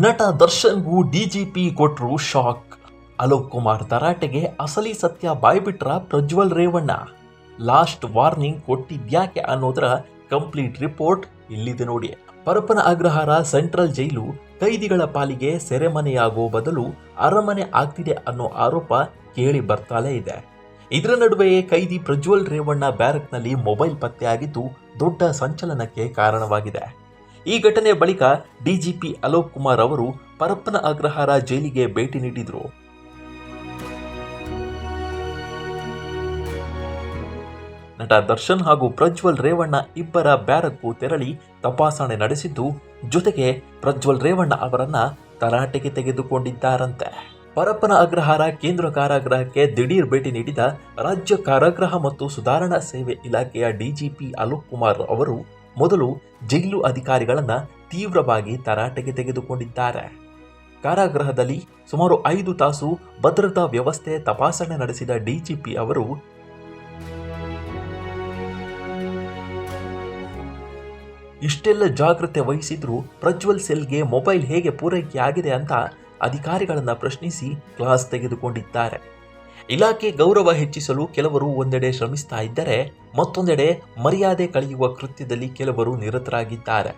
ನಟ ದರ್ಶನ್ಗೂ ಡಿಜಿಪಿ ಕೊಟ್ರು ಶಾಕ್. ಅಲೋಕ್ ಕುಮಾರ್ ತರಾಟೆಗೆ ಅಸಲಿ ಸತ್ಯ ಬಾಯ್ಬಿಟ್ರ ಪ್ರಜ್ವಲ್ ರೇವಣ್ಣ. ಲಾಸ್ಟ್ ವಾರ್ನಿಂಗ್ ಕೊಟ್ಟಿದ್ಯಾಕೆ ಅನ್ನೋದರ ಕಂಪ್ಲೀಟ್ ರಿಪೋರ್ಟ್ ಇಲ್ಲಿದೆ ನೋಡಿ. ಪರಪ್ಪನ ಅಗ್ರಹಾರ ಸೆಂಟ್ರಲ್ ಜೈಲು ಕೈದಿಗಳ ಪಾಲಿಗೆ ಸೆರೆಮನೆಯಾಗೋ ಬದಲು ಅರಮನೆ ಆಗ್ತಿದೆ ಅನ್ನೋ ಆರೋಪ ಕೇಳಿ ಬರ್ತಾಲೇ ಇದೆ. ಇದರ ನಡುವೆಯೇ ಕೈದಿ ಪ್ರಜ್ವಲ್ ರೇವಣ್ಣ ಬ್ಯಾರಕ್ನಲ್ಲಿ ಮೊಬೈಲ್ ಪತ್ತೆಯಾಗಿದ್ದು ದೊಡ್ಡ ಸಂಚಲನಕ್ಕೆ ಕಾರಣವಾಗಿದೆ. ಈ ಘಟನೆ ಬಳಿಕ ಡಿಜಿಪಿ ಅಲೋಕ್ ಕುಮಾರ್ ಅವರು ಪರಪ್ಪನ ಅಗ್ರಹಾರ ಜೈಲಿಗೆ ಭೇಟಿ ನೀಡಿದರು. ನಟ ದರ್ಶನ್ ಹಾಗೂ ಪ್ರಜ್ವಲ್ ರೇವಣ್ಣ ಇಬ್ಬರ ಬ್ಯಾರಕ್ಗೂ ತೆರಳಿ ತಪಾಸಣೆ ನಡೆಸಿದ್ದು, ಜೊತೆಗೆ ಪ್ರಜ್ವಲ್ ರೇವಣ್ಣ ಅವರನ್ನ ತರಾಟೆಗೆ ತೆಗೆದುಕೊಂಡಿದ್ದಾರಂತೆ. ಪರಪ್ಪನ ಅಗ್ರಹಾರ ಕೇಂದ್ರ ಕಾರಾಗೃಹಕ್ಕೆ ದಿಢೀರ್ ಭೇಟಿ ನೀಡಿದ ರಾಜ್ಯ ಕಾರಾಗೃಹ ಮತ್ತು ಸುಧಾರಣಾ ಸೇವೆ ಇಲಾಖೆಯ ಡಿಜಿಪಿ ಅಲೋಕ್ ಕುಮಾರ್ ಅವರು ಮೊದಲು ಜೈಲು ಅಧಿಕಾರಿಗಳನ್ನ ತೀವ್ರವಾಗಿ ತರಾಟೆಗೆ ತೆಗೆದುಕೊಂಡಿದ್ದಾರೆ. ಕಾರಾಗೃಹದಲ್ಲಿ ಸುಮಾರು 5 ತಾಸು ಭದ್ರತಾ ವ್ಯವಸ್ಥೆ ತಪಾಸಣೆ ನಡೆಸಿದ ಡಿಜಿಪಿ ಅವರು ಇಷ್ಟೆಲ್ಲ ಜಾಗ್ರತೆ ವಹಿಸಿದ್ರೂ ಪ್ರಜ್ವಲ್ ಸೆಲ್ಗೆ ಮೊಬೈಲ್ ಹೇಗೆ ಪೂರೈಕೆಯಾಗಿದೆ ಅಂತ ಅಧಿಕಾರಿಗಳನ್ನ ಪ್ರಶ್ನಿಸಿ ಕ್ಲಾಸ್ ತೆಗೆದುಕೊಂಡಿದ್ದಾರೆ. ಇಲಾಖೆ ಗೌರವ ಹೆಚ್ಚಿಸಲು ಕೆಲವರು ಒಂದೆಡೆ ಶ್ರಮಿಸ್ತಾ ಇದ್ದರೆ, ಮತ್ತೊಂದೆಡೆ ಮರ್ಯಾದೆ ಕಳೆಯುವ ಕೃತ್ಯದಲ್ಲಿ ಕೆಲವರು ನಿರತರಾಗಿದ್ದಾರೆ.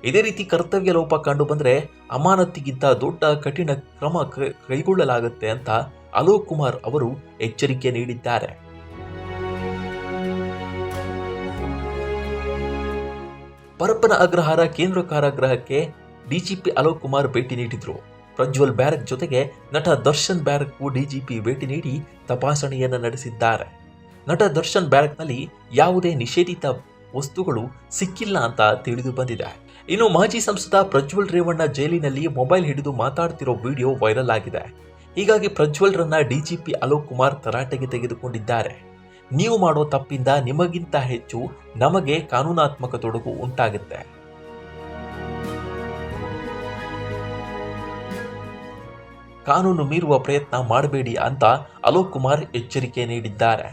ಇದೇ ರೀತಿ ಕರ್ತವ್ಯ ಲೋಪ ಕಂಡು ಬಂದರೆ ಅಮಾನತಿಗಿಂತ ದೊಡ್ಡ ಕಠಿಣ ಕ್ರಮ ಕೈಗೊಳ್ಳಲಾಗುತ್ತೆ ಅಂತ ಅಲೋಕ್ ಕುಮಾರ್ ಅವರು ಎಚ್ಚರಿಕೆ ನೀಡಿದ್ದಾರೆ. ಪರಪ್ಪನ ಅಗ್ರಹಾರ ಕೇಂದ್ರ ಕಾರಾಗೃಹಕ್ಕೆ ಡಿಜಿಪಿ ಅಲೋಕ್ ಕುಮಾರ್ ಭೇಟಿ ನೀಡಿದ್ರು. ಪ್ರಜ್ವಲ್ ಬ್ಯಾರಕ್ ಜೊತೆಗೆ ನಟ ದರ್ಶನ್ ಬ್ಯಾರಕ್ಗೂ ಡಿಜಿಪಿ ಭೇಟಿ ನೀಡಿ ತಪಾಸಣೆಯನ್ನು ನಡೆಸಿದ್ದಾರೆ. ನಟ ದರ್ಶನ್ ಬ್ಯಾರಕ್ನಲ್ಲಿ ಯಾವುದೇ ನಿಷೇಧಿತ ವಸ್ತುಗಳು ಸಿಕ್ಕಿಲ್ಲ ಅಂತ ತಿಳಿದು ಬಂದಿದೆ. ಇನ್ನು ಮಾಜಿ ಸಂಸದ ಪ್ರಜ್ವಲ್ ರೇವಣ್ಣ ಜೈಲಿನಲ್ಲಿ ಮೊಬೈಲ್ ಹಿಡಿದು ಮಾತಾಡ್ತಿರೋ ವಿಡಿಯೋ ವೈರಲ್ ಆಗಿದೆ. ಹೀಗಾಗಿ ಪ್ರಜ್ವಲ್ರನ್ನ ಡಿಜಿಪಿ ಅಲೋಕ್ ಕುಮಾರ್ ತರಾಟೆಗೆ ತೆಗೆದುಕೊಂಡಿದ್ದಾರೆ. ನೀವು ಮಾಡೋ ತಪ್ಪಿಂದ ನಿಮಗಿಂತ ಹೆಚ್ಚು ನಮಗೆ ಕಾನೂನಾತ್ಮಕ ತೊಡಕು ಉಂಟಾಗುತ್ತೆ. ಕಾನೂನು ಮೀರುವ ಪ್ರಯತ್ನ ಮಾಡಬೇಡಿ ಅಂತ ಅಲೋಕ್ ಕುಮಾರ್ ಎಚ್ಚರಿಕೆ ನೀಡಿದ್ದಾರೆ.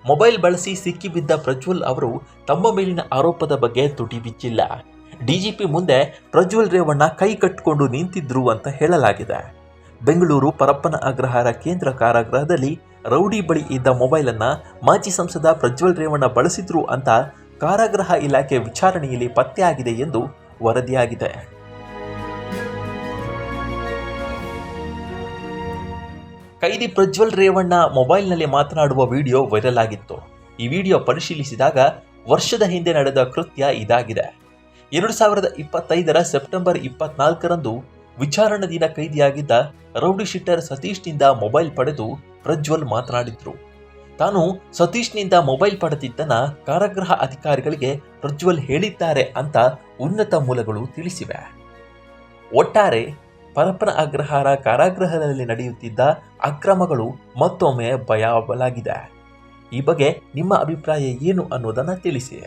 ಮೊಬೈಲ್ ಬಳಸಿ ಸಿಕ್ಕಿಬಿದ್ದ ಪ್ರಜ್ವಲ್ ಅವರು ತಮ್ಮ ಮೇಲಿನ ಆರೋಪದ ಬಗ್ಗೆ ತುಟಿ ಬಿಚ್ಚಿಲ್ಲ. ಡಿಜಿಪಿ ಮುಂದೆ ಪ್ರಜ್ವಲ್ ರೇವಣ್ಣ ಕೈ ಕಟ್ಟಿಕೊಂಡು ನಿಂತಿದ್ರು ಅಂತ ಹೇಳಲಾಗಿದೆ. ಬೆಂಗಳೂರು ಪರಪ್ಪನ ಅಗ್ರಹಾರ ಕೇಂದ್ರ ಕಾರಾಗೃಹದಲ್ಲಿ ರೌಡಿ ಬಳಿ ಇದ್ದ ಮೊಬೈಲನ್ನು ಮಾಜಿ ಸಂಸದ ಪ್ರಜ್ವಲ್ ರೇವಣ್ಣ ಬಳಸಿದ್ರು ಅಂತ ಕಾರಾಗೃಹ ಇಲಾಖೆ ವಿಚಾರಣೆಯಲ್ಲಿ ಪತ್ತೆಯಾಗಿದೆ ಎಂದು ವರದಿಯಾಗಿದೆ. ಕೈದಿ ಪ್ರಜ್ವಲ್ ರೇವಣ್ಣ ಮೊಬೈಲ್ನಲ್ಲಿ ಮಾತನಾಡುವ ವಿಡಿಯೋ ವೈರಲ್ ಆಗಿತ್ತು. ಈ ವಿಡಿಯೋ ಪರಿಶೀಲಿಸಿದಾಗ ವರ್ಷದ ಹಿಂದೆ ನಡೆದ ಕೃತ್ಯ ಇದಾಗಿದೆ. 2025 ಸೆಪ್ಟೆಂಬರ್ 24ರಂದು ವಿಚಾರಣಾಧೀನ ಕೈದಿಯಾಗಿದ್ದ ರೌಡಿ ಶೀಟರ್ ಸತೀಶ್ನಿಂದ ಮೊಬೈಲ್ ಪಡೆದು ಪ್ರಜ್ವಲ್ ಮಾತನಾಡಿದ್ರು. ತಾನು ಸತೀಶ್ನಿಂದ ಮೊಬೈಲ್ ಪಡೆದಿದ್ದನ್ನ ಕಾರಾಗೃಹ ಅಧಿಕಾರಿಗಳಿಗೆ ಪ್ರಜ್ವಲ್ ಹೇಳಿದ್ದಾರೆ ಅಂತ ಉನ್ನತ ಮೂಲಗಳು ತಿಳಿಸಿವೆ. ಒಟ್ಟಾರೆ ಪರಪ್ಪನ ಅಗ್ರಹಾರ ಕಾರಾಗೃಹದಲ್ಲಿ ನಡೆಯುತ್ತಿದ್ದ ಅಕ್ರಮಗಳು ಮತ್ತೊಮ್ಮೆ ಭಯಾವಹವಾಗಿದೆ. ಈ ಬಗ್ಗೆ ನಿಮ್ಮ ಅಭಿಪ್ರಾಯ ಏನು ಅನ್ನೋದನ್ನು ತಿಳಿಸಿ.